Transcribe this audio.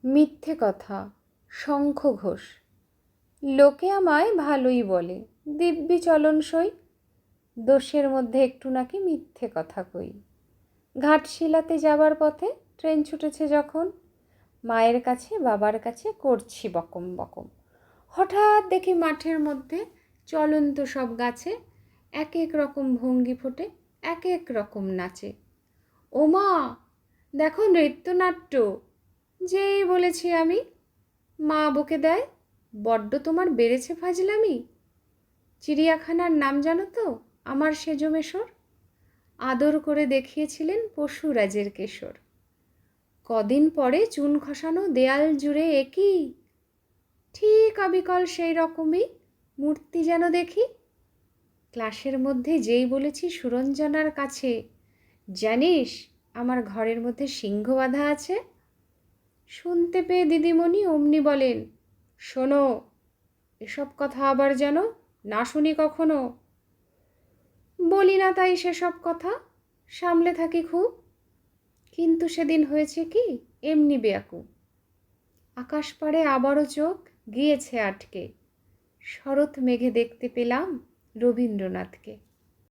মিথ্যে কথা, শঙ্খ ঘোষ। লোকে আমায় ভালোই বলে, দিব্যি চলনসই। দোষের মধ্যে একটু নাকি মিথ্যে কথা কই। ঘাটশিলাতে যাবার পথে ট্রেন ছুটেছে যখন, মায়ের কাছে বাবার কাছে করছি বকম বকম। হঠাৎ দেখি মাঠের মধ্যে চলন্ত সব গাছে এক এক রকম ভঙ্গি ফোটে, এক এক রকম নাচে। ওমা, দেখো নৃত্যনাট্য! যেই বলেছি আমি, মা বকে দেয়, বড্ড তোমার বেড়েছে ফাজলামি। চিড়িয়াখানার নাম জানো তো আমার সেজো মেশর? আদর করে দেখিয়েছিলেন পশুরাজের কেশর। কদিন পরে চুন খসানো দেয়াল জুড়ে একই ঠিক অবিকল সেই রকমই মূর্তি যেন দেখি। ক্লাসের মধ্যে যেই বলেছি সুরঞ্জনার কাছে, জানিস আমার ঘরের মধ্যে সিংহ বাঁধা আছে? শুনতে পেয়ে দিদিমণি অমনি বলেন, শোনো, এসব কথা আবার যেন না শুনি কখনো। বলি না তাই সেসব কথা, সামলে থাকি খুব। কিন্তু সেদিন হয়েছে কি, এমনি বেয়াকুব। আকাশ পাড়ে আবারও চোখ গিয়েছে আটকে, শরৎ মেঘে দেখতে পেলাম রবীন্দ্রনাথকে।